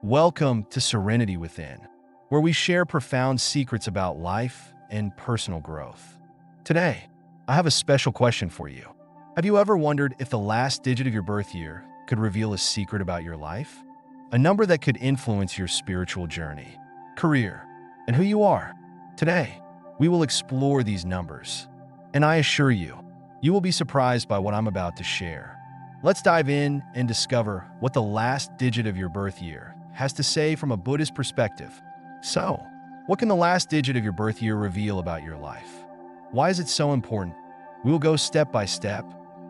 Welcome to Serenity Within, where we share profound secrets about life and personal growth. Today, I have a special question for you. Have you ever wondered if the last digit of your birth year could reveal a secret about your life? A number that could influence your spiritual journey, career, and who you are. Today, we will explore these numbers, and I assure you, you will be surprised by what I'm about to share. Let's dive in and discover what the last digit of your birth year has to say from a Buddhist perspective. So, what can the last digit of your birth year reveal about your life? Why is it so important? We will go step by step,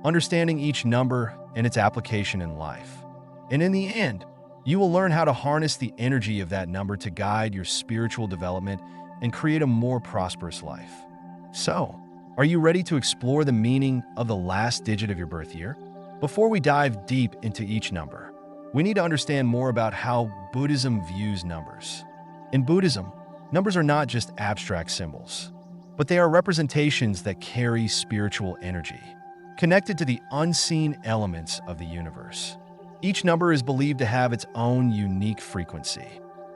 understanding each number and its application in life. And in the end, you will learn how to harness the energy of that number to guide your spiritual development and create a more prosperous life. So, are you ready to explore the meaning of the last digit of your birth year? Before we dive deep into each number, we need to understand more about how Buddhism views numbers. In Buddhism, numbers are not just abstract symbols, but they are representations that carry spiritual energy, connected to the unseen elements of the universe. Each number is believed to have its own unique frequency,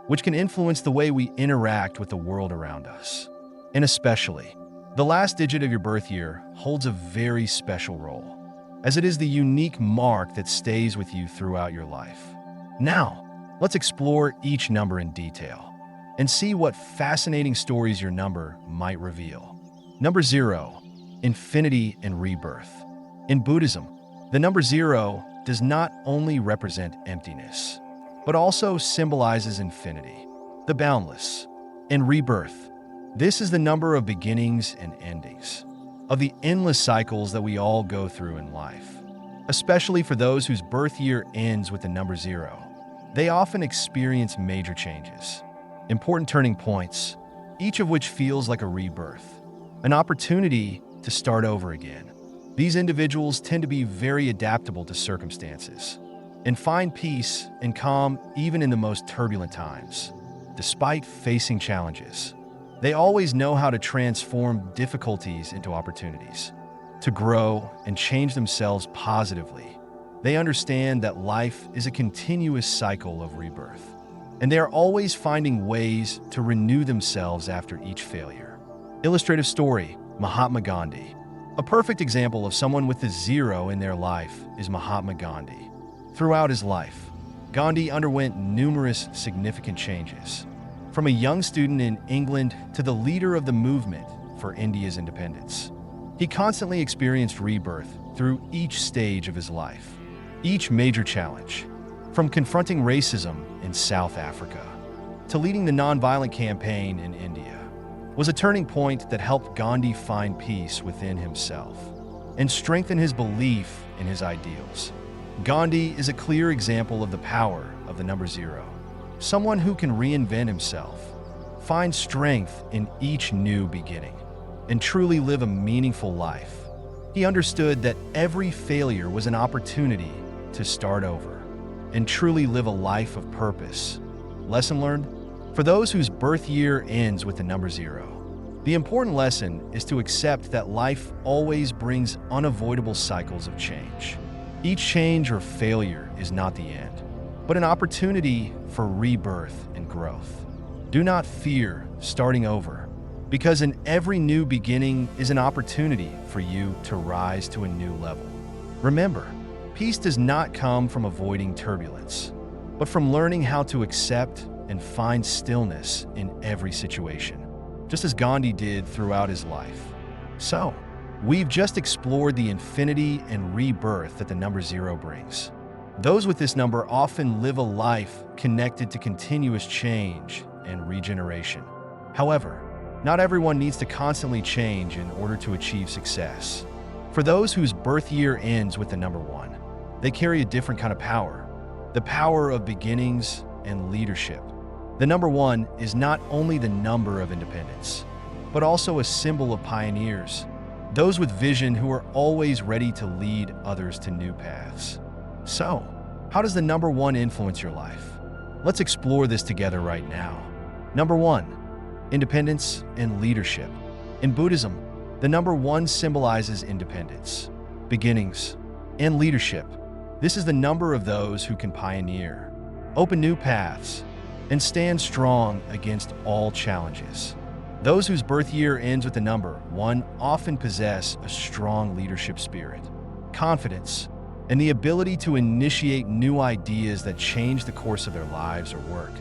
which can influence the way we interact with the world around us. And especially, the last digit of your birth year holds a very special role, as it is the unique mark that stays with you throughout your life. Now, let's explore each number in detail and see what fascinating stories your number might reveal. Number 0, infinity and rebirth. In Buddhism, the number 0 does not only represent emptiness, but also symbolizes infinity, the boundless, and rebirth. This is the number of beginnings and endings, of the endless cycles that we all go through in life. Especially for those whose birth year ends with the number 0, they often experience major changes, important turning points, each of which feels like a rebirth, an opportunity to start over again. These individuals tend to be very adaptable to circumstances and find peace and calm even in the most turbulent times. Despite facing challenges, they always know how to transform difficulties into opportunities, to grow and change themselves positively. They understand that life is a continuous cycle of rebirth, and they are always finding ways to renew themselves after each failure. Illustrative story, Mahatma Gandhi. A perfect example of someone with a 0 in their life is Mahatma Gandhi. Throughout his life, Gandhi underwent numerous significant changes, from a young student in England to the leader of the movement for India's independence. He constantly experienced rebirth through each stage of his life. Each major challenge, from confronting racism in South Africa to leading the nonviolent campaign in India, was a turning point that helped Gandhi find peace within himself and strengthen his belief in his ideals. Gandhi is a clear example of the power of the number 0. Someone who can reinvent himself, find strength in each new beginning, and truly live a meaningful life. He understood that every failure was an opportunity to start over and truly live a life of purpose. Lesson learned? For those whose birth year ends with the number 0, the important lesson is to accept that life always brings unavoidable cycles of change. Each change or failure is not the end, but an opportunity for rebirth and growth. Do not fear starting over, because in every new beginning is an opportunity for you to rise to a new level. Remember, peace does not come from avoiding turbulence, but from learning how to accept and find stillness in every situation, just as Gandhi did throughout his life. So, we've just explored the infinity and rebirth that the number 0 brings. Those with this number often live a life connected to continuous change and regeneration. However, not everyone needs to constantly change in order to achieve success. For those whose birth year ends with the number 1, they carry a different kind of power, the power of beginnings and leadership. The number 1 is not only the number of independence, but also a symbol of pioneers, those with vision who are always ready to lead others to new paths. So, how does the number 1 influence your life? Let's explore this together right now. Number 1, independence and leadership. In Buddhism, the number 1 symbolizes independence, beginnings, and leadership. This is the number of those who can pioneer, open new paths, and stand strong against all challenges. Those whose birth year ends with the number 1 often possess a strong leadership spirit, confidence, and the ability to initiate new ideas that change the course of their lives or work.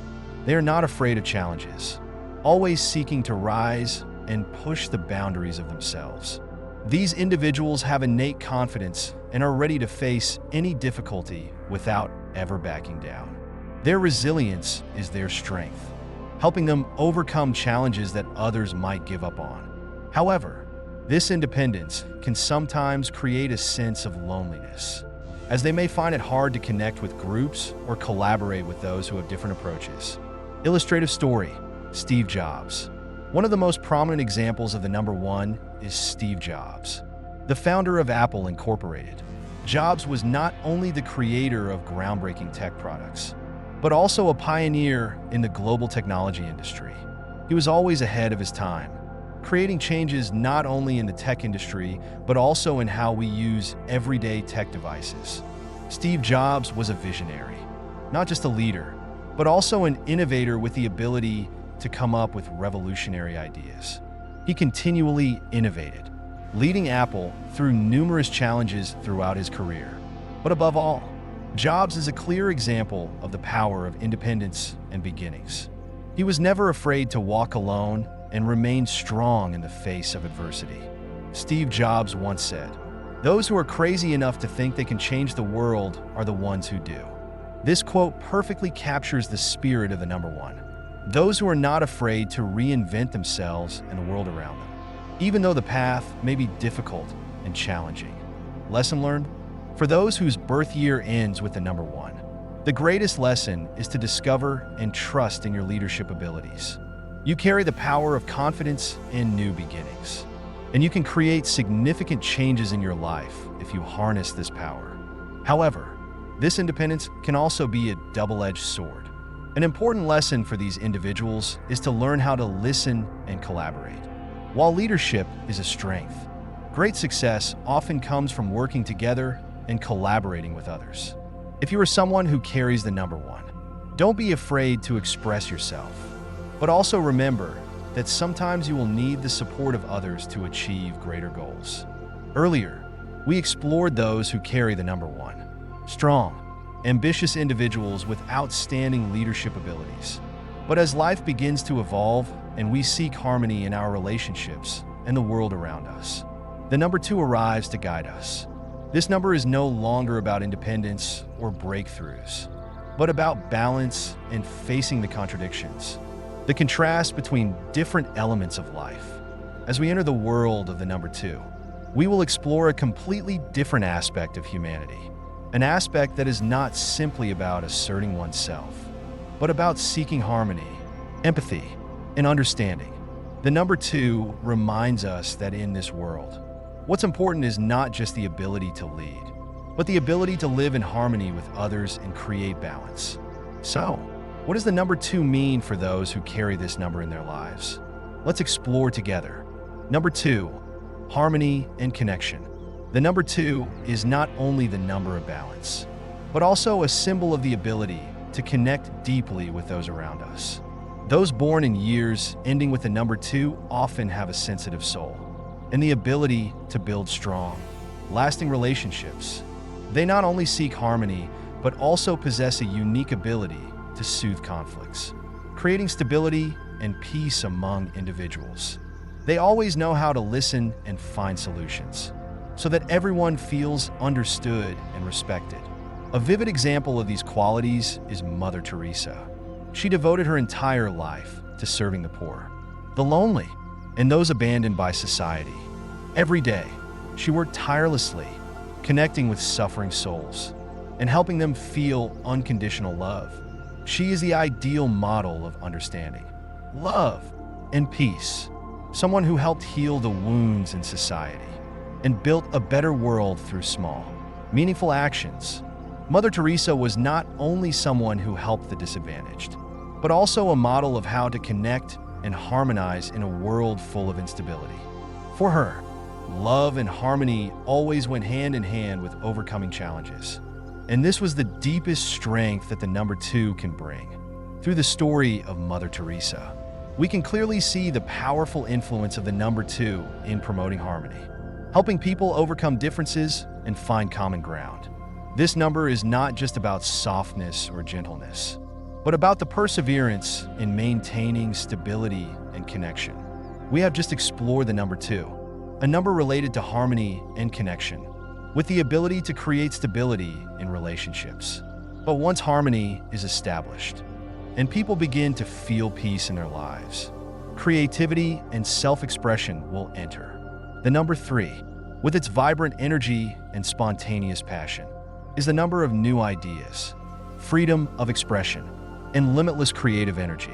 They are not afraid of challenges, always seeking to rise and push the boundaries of themselves. These individuals have innate confidence and are ready to face any difficulty without ever backing down. Their resilience is their strength, helping them overcome challenges that others might give up on. However, this independence can sometimes create a sense of loneliness, as they may find it hard to connect with groups or collaborate with those who have different approaches. Illustrative story: Steve Jobs. One of the most prominent examples of the number 1 is Steve Jobs, the founder of Apple Incorporated. Jobs was not only the creator of groundbreaking tech products, but also a pioneer in the global technology industry. He was always ahead of his time, creating changes not only in the tech industry, but also in how we use everyday tech devices. Steve Jobs was a visionary, not just a leader, but also an innovator with the ability to come up with revolutionary ideas. He continually innovated, leading Apple through numerous challenges throughout his career. But above all, Jobs is a clear example of the power of independence and beginnings. He was never afraid to walk alone and remain strong in the face of adversity. Steve Jobs once said, "Those who are crazy enough to think they can change the world are the ones who do." This quote perfectly captures the spirit of the number 1. Those who are not afraid to reinvent themselves and the world around them, even though the path may be difficult and challenging. Lesson learned? For those whose birth year ends with the number 1, the greatest lesson is to discover and trust in your leadership abilities. You carry the power of confidence and new beginnings, and you can create significant changes in your life if you harness this power. However, this independence can also be a double-edged sword. An important lesson for these individuals is to learn how to listen and collaborate. While leadership is a strength, great success often comes from working together and collaborating with others. If you are someone who carries the number 1, don't be afraid to express yourself, but also remember that sometimes you will need the support of others to achieve greater goals. Earlier, we explored those who carry the number 1, strong, ambitious individuals with outstanding leadership abilities. But as life begins to evolve and we seek harmony in our relationships and the world around us, the number 2 arrives to guide us. This number is no longer about independence or breakthroughs, but about balance and facing the contradictions, the contrast between different elements of life. As we enter the world of the number 2, we will explore a completely different aspect of humanity, an aspect that is not simply about asserting oneself, but about seeking harmony, empathy, and understanding. The number 2 reminds us that in this world, what's important is not just the ability to lead, but the ability to live in harmony with others and create balance. So, what does the number 2 mean for those who carry this number in their lives? Let's explore together. Number 2, harmony and connection. The number 2 is not only the number of balance, but also a symbol of the ability to connect deeply with those around us. Those born in years ending with the number 2 often have a sensitive soul and the ability to build strong, lasting relationships. They not only seek harmony, but also possess a unique ability to soothe conflicts, creating stability and peace among individuals. They always know how to listen and find solutions, so that everyone feels understood and respected. A vivid example of these qualities is Mother Teresa. She devoted her entire life to serving the poor, the lonely, and those abandoned by society. Every day, she worked tirelessly, connecting with suffering souls and helping them feel unconditional love. She is the ideal model of understanding, love, and peace, someone who helped heal the wounds in society and built a better world through small, meaningful actions. Mother Teresa was not only someone who helped the disadvantaged, but also a model of how to connect and harmonize in a world full of instability. For her, love and harmony always went hand in hand with overcoming challenges. And this was the deepest strength that the number 2 can bring. Through the story of Mother Teresa, we can clearly see the powerful influence of the number 2 in promoting harmony, helping people overcome differences and find common ground. This number is not just about softness or gentleness, but about the perseverance in maintaining stability and connection. We have just explored the number 2, a number related to harmony and connection, with the ability to create stability in relationships. But once harmony is established, and people begin to feel peace in their lives, creativity and self-expression will enter. The number 3, with its vibrant energy and spontaneous passion, is the number of new ideas, freedom of expression, and limitless creative energy.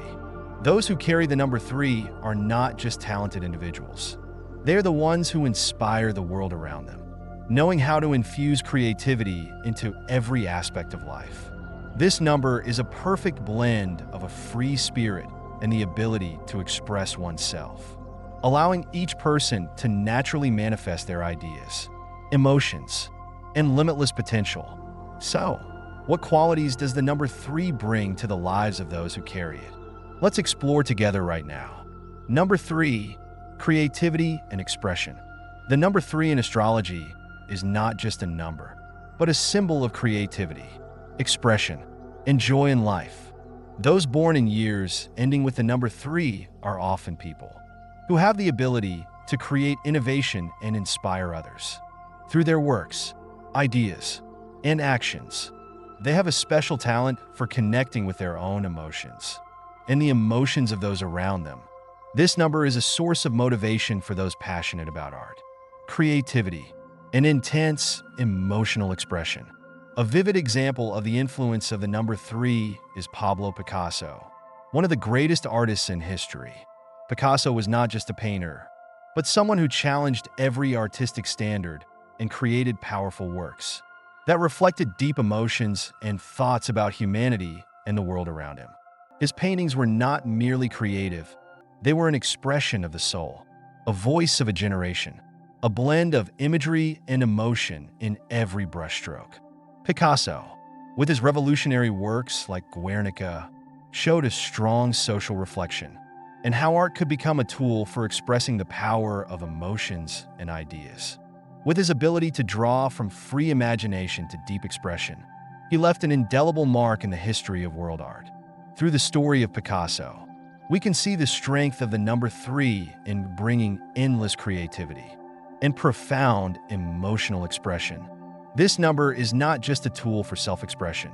Those who carry the number 3 are not just talented individuals. They are the ones who inspire the world around them, knowing how to infuse creativity into every aspect of life. This number is a perfect blend of a free spirit and the ability to express oneself, allowing each person to naturally manifest their ideas, emotions, and limitless potential. So, what qualities does the number 3 bring to the lives of those who carry it? Let's explore together right now. Number 3, creativity and expression. The number 3 in astrology is not just a number, but a symbol of creativity, expression, and joy in life. Those born in years ending with the number 3 are often people who have the ability to create innovation and inspire others. Through their works, ideas, and actions, they have a special talent for connecting with their own emotions and the emotions of those around them. This number is a source of motivation for those passionate about art, creativity, and intense emotional expression. A vivid example of the influence of the number 3 is Pablo Picasso, one of the greatest artists in history. Picasso was not just a painter, but someone who challenged every artistic standard and created powerful works that reflected deep emotions and thoughts about humanity and the world around him. His paintings were not merely creative, they were an expression of the soul, a voice of a generation, a blend of imagery and emotion in every brushstroke. Picasso, with his revolutionary works like Guernica, showed a strong social reflection and how art could become a tool for expressing the power of emotions and ideas. With his ability to draw from free imagination to deep expression, he left an indelible mark in the history of world art. Through the story of Picasso, we can see the strength of the number 3 in bringing endless creativity and profound emotional expression. This number is not just a tool for self-expression,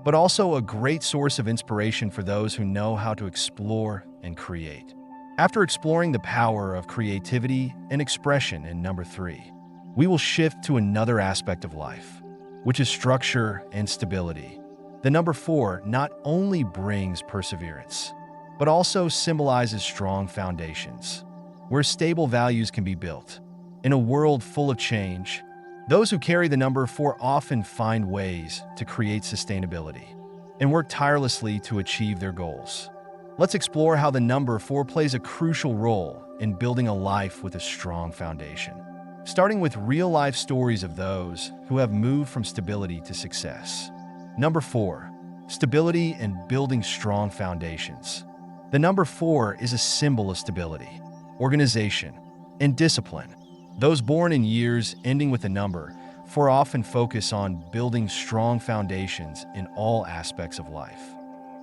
but also a great source of inspiration for those who know how to explore and create. After exploring the power of creativity and expression in number 3, we will shift to another aspect of life, which is structure and stability. The number 4 not only brings perseverance, but also symbolizes strong foundations, where stable values can be built. In a world full of change, those who carry the number 4 often find ways to create sustainability and work tirelessly to achieve their goals. Let's explore how the number 4 plays a crucial role in building a life with a strong foundation, starting with real-life stories of those who have moved from stability to success. Number 4, stability and building strong foundations. The number 4 is a symbol of stability, organization, and discipline. Those born in years ending with the number 4 often focus on building strong foundations in all aspects of life.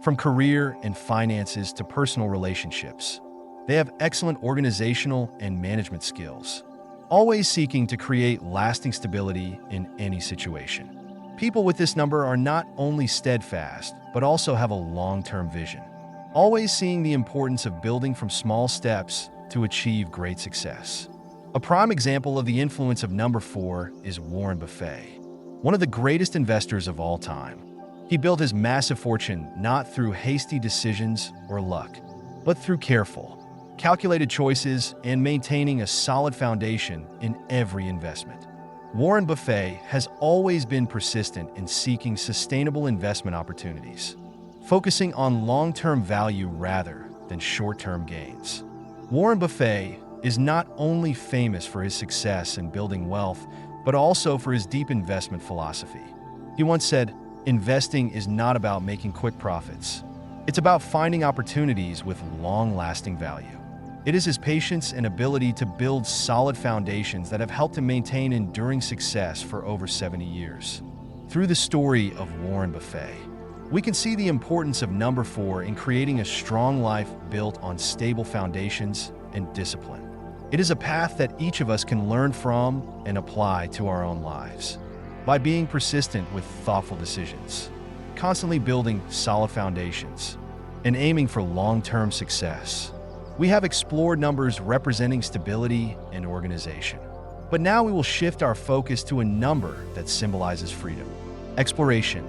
From career and finances to personal relationships, they have excellent organizational and management skills, always seeking to create lasting stability in any situation. People with this number are not only steadfast, but also have a long-term vision, always seeing the importance of building from small steps to achieve great success. A prime example of the influence of number 4 is Warren Buffett, one of the greatest investors of all time. He built his massive fortune not through hasty decisions or luck, but through careful, calculated choices and maintaining a solid foundation in every investment. Warren Buffett has always been persistent in seeking sustainable investment opportunities, focusing on long-term value rather than short-term gains. Warren Buffett is not only famous for his success in building wealth, but also for his deep investment philosophy. He once said, "Investing is not about making quick profits. It's about finding opportunities with long-lasting value." It is his patience and ability to build solid foundations that have helped him maintain enduring success for over 70 years. Through the story of Warren Buffett, we can see the importance of number 4 in creating a strong life built on stable foundations and discipline. It is a path that each of us can learn from and apply to our own lives. By being persistent with thoughtful decisions, constantly building solid foundations, and aiming for long-term success, we have explored numbers representing stability and organization. But now we will shift our focus to a number that symbolizes freedom, exploration,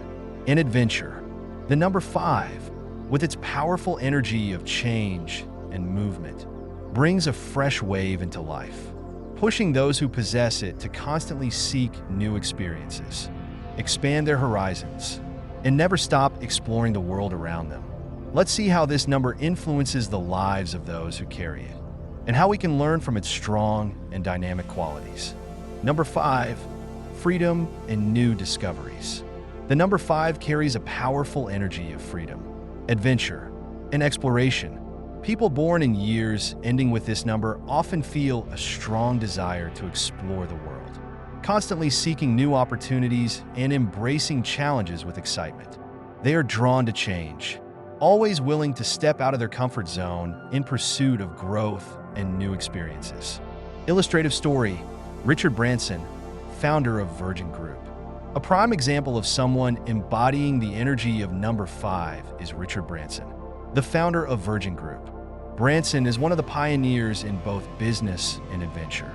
and adventure. The number 5, with its powerful energy of change and movement, brings a fresh wave into life, pushing those who possess it to constantly seek new experiences, expand their horizons, and never stop exploring the world around them. Let's see how this number influences the lives of those who carry it, and how we can learn from its strong and dynamic qualities. Number 5, freedom and new discoveries. The number 5 carries a powerful energy of freedom, adventure, and exploration. People born in years ending with this number often feel a strong desire to explore the world, constantly seeking new opportunities and embracing challenges with excitement. They are drawn to change, always willing to step out of their comfort zone in pursuit of growth and new experiences. Illustrative story: Richard Branson, founder of Virgin Group. A prime example of someone embodying the energy of number 5 is Richard Branson, the founder of Virgin Group. Branson is one of the pioneers in both business and adventure.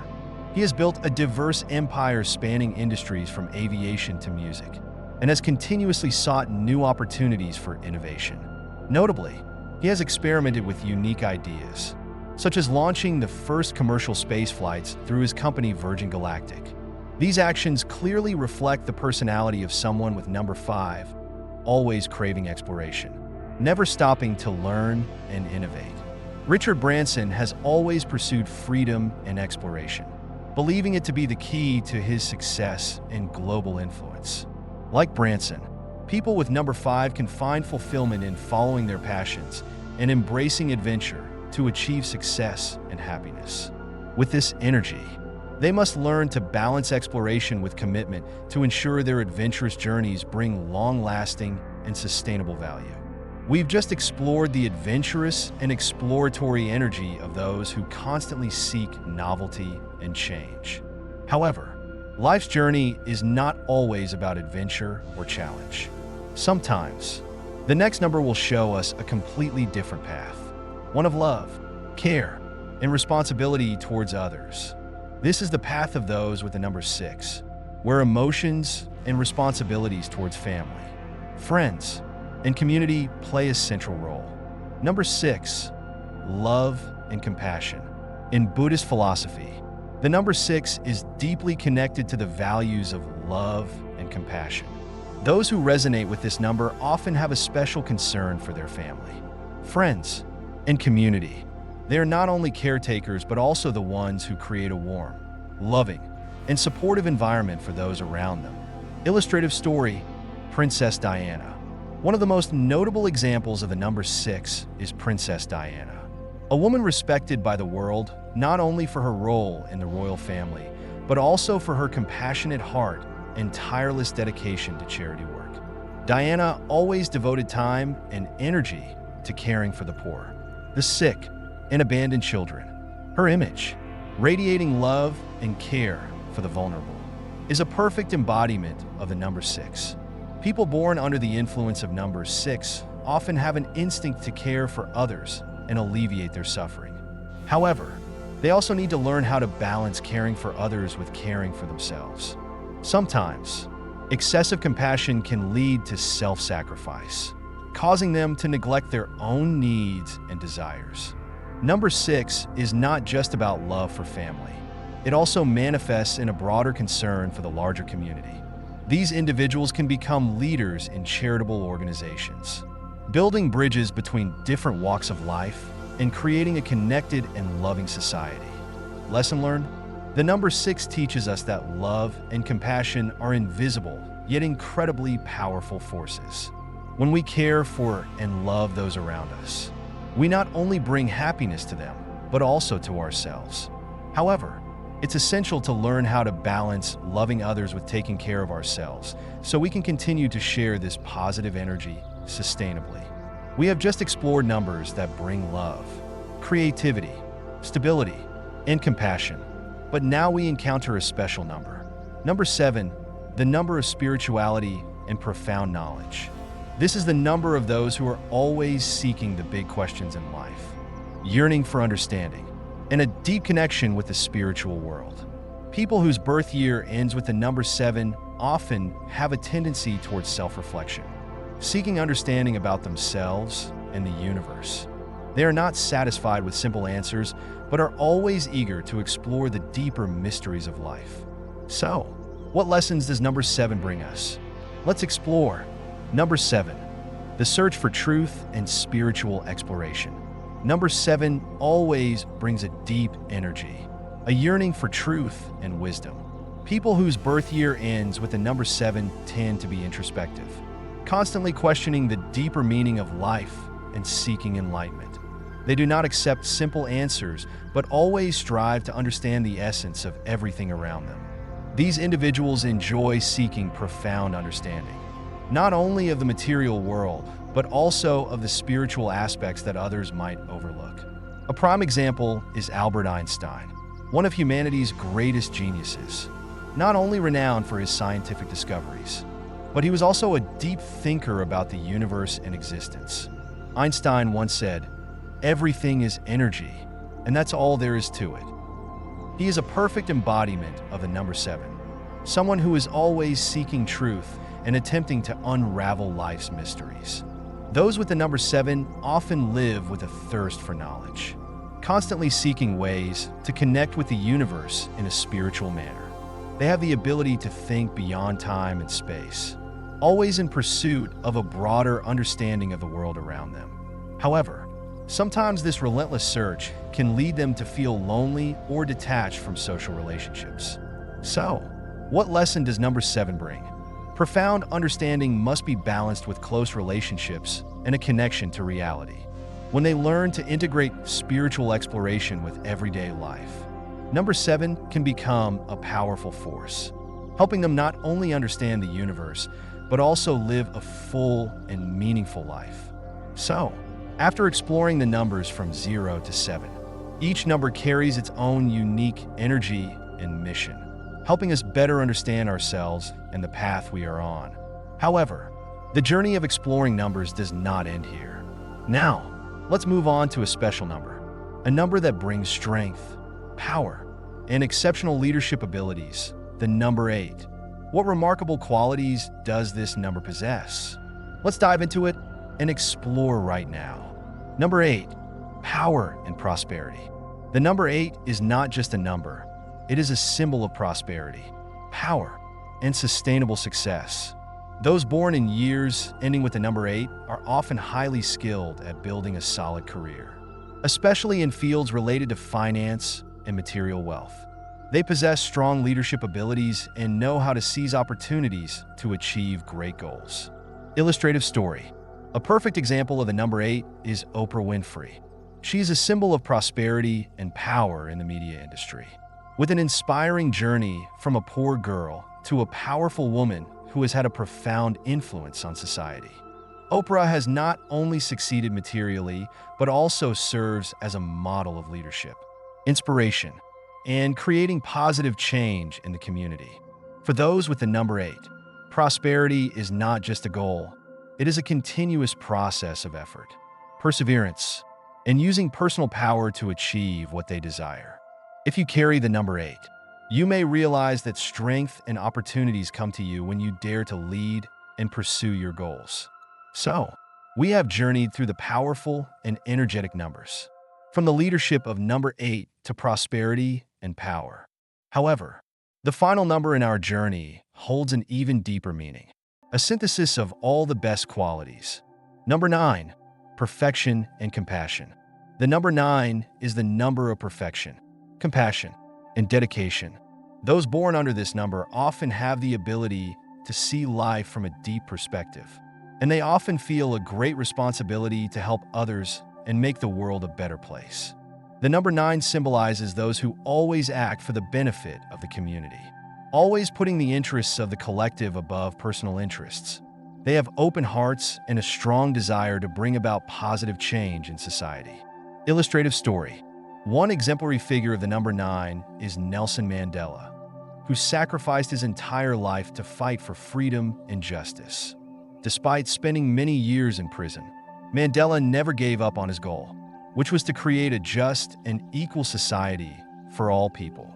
He has built a diverse empire spanning industries from aviation to music, and has continuously sought new opportunities for innovation. Notably, he has experimented with unique ideas, such as launching the first commercial space flights through his company Virgin Galactic. These actions clearly reflect the personality of someone with number 5, always craving exploration, never stopping to learn and innovate. Richard Branson has always pursued freedom and exploration, believing it to be the key to his success and global influence. Like Branson, people with number 5 can find fulfillment in following their passions and embracing adventure to achieve success and happiness. With this energy, they must learn to balance exploration with commitment to ensure their adventurous journeys bring long-lasting and sustainable value. We've just explored the adventurous and exploratory energy of those who constantly seek novelty and change. However, life's journey is not always about adventure or challenge. Sometimes, the next number will show us a completely different path, one of love, care, and responsibility towards others. This is the path of those with the number 6, where emotions and responsibilities towards family, friends, and community play a central role. Number 6, love and compassion. In Buddhist philosophy, the number 6 is deeply connected to the values of love and compassion. Those who resonate with this number often have a special concern for their family, friends, and community. They are not only caretakers, but also the ones who create a warm, loving, and supportive environment for those around them. Illustrative story: Princess Diana. One of the most notable examples of the number 6 is Princess Diana, a woman respected by the world not only for her role in the royal family, but also for her compassionate heart and tireless dedication to charity work. Diana always devoted time and energy to caring for the poor, the sick, and abandoned children. Her image, radiating love and care for the vulnerable, is a perfect embodiment of the number 6. People born under the influence of number 6 often have an instinct to care for others and alleviate their suffering. However, they also need to learn how to balance caring for others with caring for themselves. Sometimes, excessive compassion can lead to self-sacrifice, causing them to neglect their own needs and desires. Number 6 is not just about love for family. It also manifests in a broader concern for the larger community. These individuals can become leaders in charitable organizations, building bridges between different walks of life and creating a connected and loving society. Lesson learned: the number 6 teaches us that love and compassion are invisible yet incredibly powerful forces. When we care for and love those around us, we not only bring happiness to them, but also to ourselves. However, it's essential to learn how to balance loving others with taking care of ourselves so we can continue to share this positive energy sustainably. We have just explored numbers that bring love, creativity, stability, and compassion. But now we encounter a special number. Number 7, the number of spirituality and profound knowledge. This is the number of those who are always seeking the big questions in life, yearning for understanding, and a deep connection with the spiritual world. People whose birth year ends with the number 7 often have a tendency towards self-reflection, seeking understanding about themselves and the universe. They are not satisfied with simple answers, but are always eager to explore the deeper mysteries of life. So, what lessons does number 7 bring us? Let's explore. Number 7, the search for truth and spiritual exploration. Number 7 always brings a deep energy, a yearning for truth and wisdom. People whose birth year ends with the number 7 tend to be introspective, constantly questioning the deeper meaning of life and seeking enlightenment. They do not accept simple answers, but always strive to understand the essence of everything around them. These individuals enjoy seeking profound understanding, not only of the material world, but also of the spiritual aspects that others might overlook. A prime example is Albert Einstein, one of humanity's greatest geniuses, not only renowned for his scientific discoveries, but he was also a deep thinker about the universe and existence. Einstein once said, "Everything is energy, and that's all there is to it." He is a perfect embodiment of the number 7, someone who is always seeking truth and attempting to unravel life's mysteries. Those with the number 7 often live with a thirst for knowledge, constantly seeking ways to connect with the universe in a spiritual manner. They have the ability to think beyond time and space, always in pursuit of a broader understanding of the world around them. However, sometimes this relentless search can lead them to feel lonely or detached from social relationships. So, what lesson does number 7 bring? Profound understanding must be balanced with close relationships and a connection to reality. When they learn to integrate spiritual exploration with everyday life, number 7 can become a powerful force, helping them not only understand the universe, but also live a full and meaningful life. So, after exploring the numbers from 0 to 7, each number carries its own unique energy and mission, helping us better understand ourselves and the path we are on. However, the journey of exploring numbers does not end here. Now, let's move on to a special number, a number that brings strength, power, and exceptional leadership abilities, the number 8. What remarkable qualities does this number possess? Let's dive into it and explore right now. Number 8, power and prosperity. The number 8 is not just a number. It is a symbol of prosperity, power, and sustainable success. Those born in years ending with the number 8 are often highly skilled at building a solid career, especially in fields related to finance and material wealth. They possess strong leadership abilities and know how to seize opportunities to achieve great goals. Illustrative story. A perfect example of the number 8 is Oprah Winfrey. She is a symbol of prosperity and power in the media industry, with an inspiring journey from a poor girl to a powerful woman who has had a profound influence on society. Oprah has not only succeeded materially, but also serves as a model of leadership, inspiration, and creating positive change in the community. For those with the number 8, prosperity is not just a goal. It is a continuous process of effort, perseverance, and using personal power to achieve what they desire. If you carry the number 8, you may realize that strength and opportunities come to you when you dare to lead and pursue your goals. So, we have journeyed through the powerful and energetic numbers, from the leadership of number 8 to prosperity and power. However, the final number in our journey holds an even deeper meaning, a synthesis of all the best qualities. Number 9, perfection and compassion. The number 9 is the number of perfection, compassion, and dedication. Those born under this number often have the ability to see life from a deep perspective, and they often feel a great responsibility to help others and make the world a better place. The number 9 symbolizes those who always act for the benefit of the community, always putting the interests of the collective above personal interests. They have open hearts and a strong desire to bring about positive change in society. Illustrative story. One exemplary figure of the number 9 is Nelson Mandela, who sacrificed his entire life to fight for freedom and justice. Despite spending many years in prison, Mandela never gave up on his goal, which was to create a just and equal society for all people.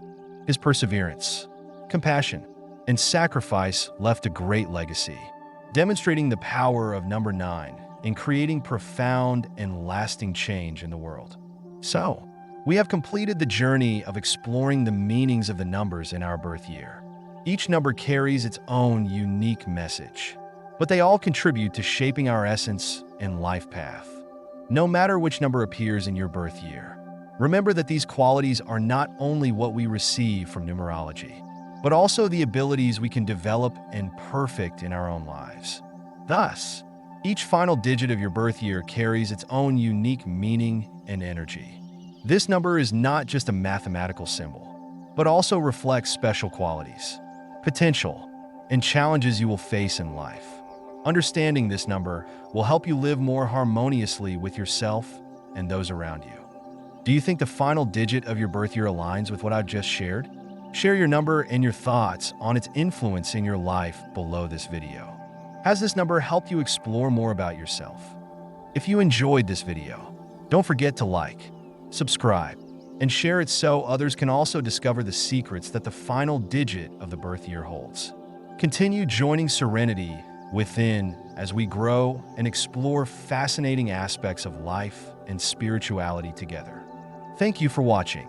His perseverance, compassion, and sacrifice left a great legacy, demonstrating the power of number 9 in creating profound and lasting change in the world. So, we have completed the journey of exploring the meanings of the numbers in our birth year. Each number carries its own unique message, but they all contribute to shaping our essence and life path. No matter which number appears in your birth year, remember that these qualities are not only what we receive from numerology, but also the abilities we can develop and perfect in our own lives. Thus, each final digit of your birth year carries its own unique meaning and energy. This number is not just a mathematical symbol, but also reflects special qualities, potential, and challenges you will face in life. Understanding this number will help you live more harmoniously with yourself and those around you. Do you think the final digit of your birth year aligns with what I've just shared? Share your number and your thoughts on its influence in your life below this video. Has this number helped you explore more about yourself? If you enjoyed this video, don't forget to like, subscribe, and share it so others can also discover the secrets that the final digit of the birth year holds. Continue joining Serenity within as we grow and explore fascinating aspects of life and spirituality together. Thank you for watching.